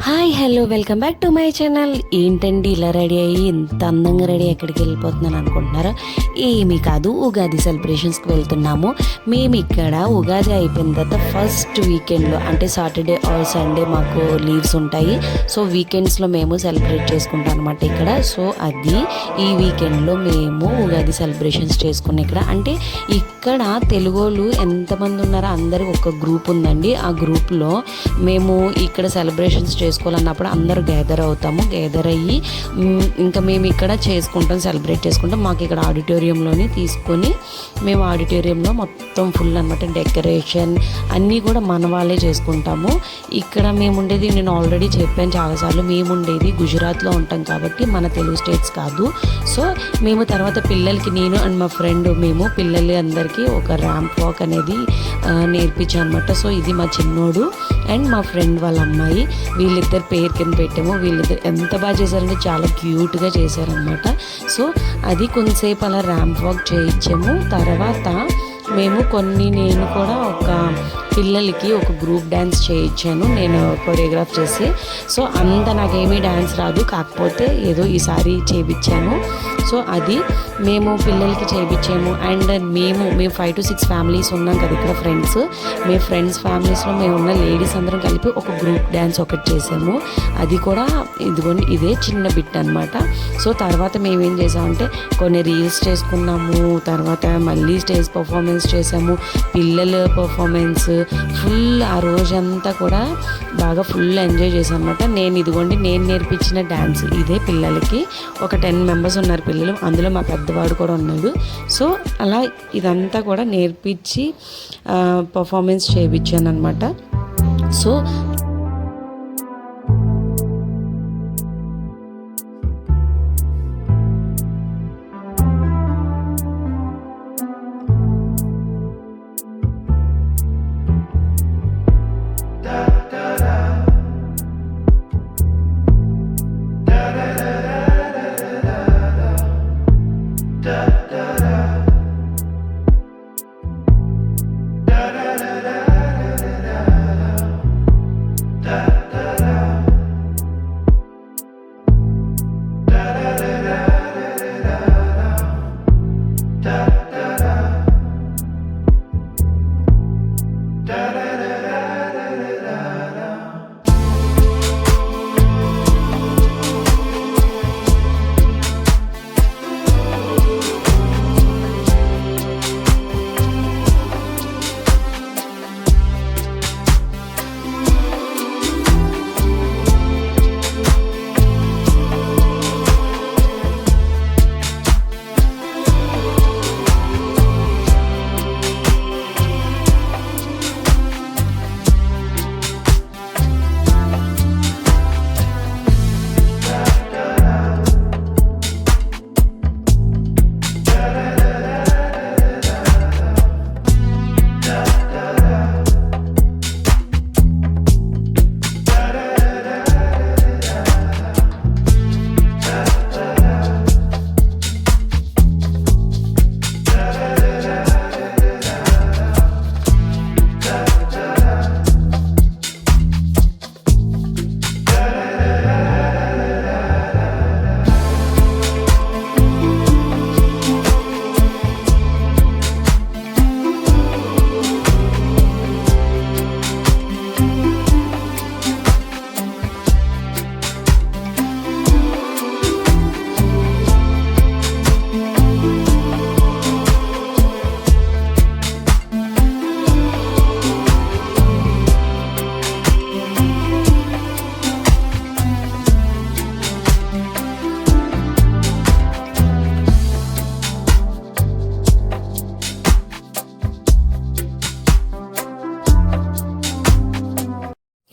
Hi hello welcome back to my channel. ఏంటండి ఇలా ready అయ్యి ఇంత అందంగా రెడీ ఎక్కడికి వెళ్ళిపోతున్నాను అనుకుంటున్నారా? ఏమీ కాదు, ఉగాది సెలబ్రేషన్స్కి వెళ్తున్నాము. మేము ఇక్కడ ఉగాది అయిపోయిన తర్వాత ఫస్ట్ వీకెండ్లో అంటే సాటర్డే ఆర్ సండే మాకు లీవ్స్ ఉంటాయి. సో వీకెండ్స్లో మేము సెలబ్రేట్ చేసుకుంటాం అనమాట ఇక్కడ. సో అది ఈ వీకెండ్లో మేము ఉగాది సెలబ్రేషన్స్ చేసుకున్నాం ఇక్కడ. అంటే ఇక్కడ తెలుగు వాళ్ళు ఎంతమంది ఉన్నారో అందరికి ఒక గ్రూప్ ఉందండి. ఆ గ్రూప్లో మేము ఇక్కడ సెలబ్రేషన్స్ చేసుకోవాలన్నప్పుడు అందరూ గ్యాదర్ అవుతాము. గ్యాదర్ అయ్యి ఇంకా మేము ఇక్కడ చేసుకుంటాం, సెలబ్రేట్ చేసుకుంటాం. మాకు ఇక్కడ ఆడిటోరియంలోని తీసుకొని మేము ఆడిటోరియంలో మొత్తం ఫుల్ అనమాట డెకరేషన్ అన్నీ కూడా మన వాళ్ళే చేసుకుంటాము. ఇక్కడ మేము ఉండేది, నేను ఆల్రెడీ చెప్పాను చాలాసార్లు, మేము ఉండేది గుజరాత్లో ఉంటాం కాబట్టి మన తెలుగు స్టేట్స్ కాదు. సో మేము తర్వాత పిల్లలకి, నేను అండ్ మా ఫ్రెండ్, మేము పిల్లలు అందరికీ ఒక ర్యాంప్ వాక్ అనేది నేర్పించాను అనమాట. సో ఇది మా చిన్నోడు అండ్ మా ఫ్రెండ్ వాళ్ళ అమ్మాయి, వీళ్ళిద్దరు పేరు కింద పెట్టాము. వీళ్ళిద్దరు ఎంత బాగా చేశారంటే చాలా క్యూట్గా చేశారనమాట. సో అది కొంతసేపు అలా ర్యాంప్ వాక్ చేయించాము. తర్వాత నేను కూడా ఒక పిల్లలకి ఒక గ్రూప్ డ్యాన్స్ చేయించాను, నేను కొరియోగ్రాఫ్ చేసి. సో నాకేమీ డ్యాన్స్ రాదు, కాకపోతే ఏదో ఈసారి చేయించాను. సో అది మేము పిల్లలకి చేయించాము. అండ్ మేము 5 to 6 ఫ్యామిలీస్ ఉన్నాం కదా ఇక్కడ ఫ్రెండ్స్. ఫ్రెండ్స్ ఫ్యామిలీస్లో మేము ఉన్న లేడీస్ అందరం కలిపి ఒక గ్రూప్ డ్యాన్స్ ఒకటి చేసాము. అది కూడా ఇదిగోండి, ఇదే చిన్న బిట్ అనమాట. సో తర్వాత మేమేం చేసామంటే కొన్ని రీల్స్ చేసుకున్నాము. తర్వాత మళ్ళీ స్టేజ్ పర్ఫార్మెన్స్ చేసాము, పిల్లల పర్ఫార్మెన్స్ ఫుల్. ఆ రోజంతా కూడా బాగా ఫుల్ ఎంజాయ్ చేసాం అనమాట. నేను నేర్పించిన డ్యాన్స్ ఇదే పిల్లలకి. ఒక 10 మెంబర్స్ ఉన్నారు పిల్లలు, అందులో మా పెద్దవాడు కూడా ఉన్నాడు. సో అలా ఇదంతా కూడా నేర్పించి పర్ఫార్మెన్స్ చేయించాను అనమాట. సో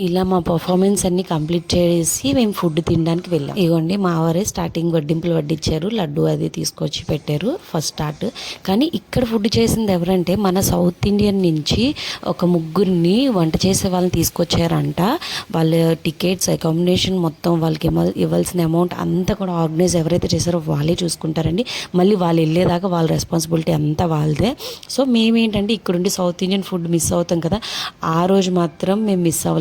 ఇలా మా పర్ఫార్మెన్స్ అన్ని కంప్లీట్ చేసి మేము ఫుడ్ తినడానికి వెళ్ళాం. ఇదిగోండి మా వారే స్టార్టింగ్ వడ్డింపులు వడ్డించారు, లడ్డు అది తీసుకొచ్చి పెట్టారు ఫస్ట్ స్టార్ట్. కానీ ఇక్కడ ఫుడ్ చేసింది ఎవరంటే మన సౌత్ ఇండియన్ నుంచి ఒక ముగ్గురిని వంట చేసే వాళ్ళని తీసుకొచ్చారంట. వాళ్ళ టికెట్స్, అకామిడేషన్ మొత్తం వాళ్ళకి ఇవ్వాల్సిన అమౌంట్ అంతా కూడా ఆర్గనైజ్ ఎవరైతే చేశారో వాళ్ళే చూసుకుంటారండి. మళ్ళీ వాళ్ళు వెళ్ళేదాకా వాళ్ళ రెస్పాన్సిబిలిటీ అంతా వాళ్ళదే. సో మేమేంటంటే ఇక్కడుండి సౌత్ ఇండియన్ ఫుడ్ మిస్ అవుతాం కదా, ఆ రోజు మాత్రం మేము మిస్ అవ్వలేదు.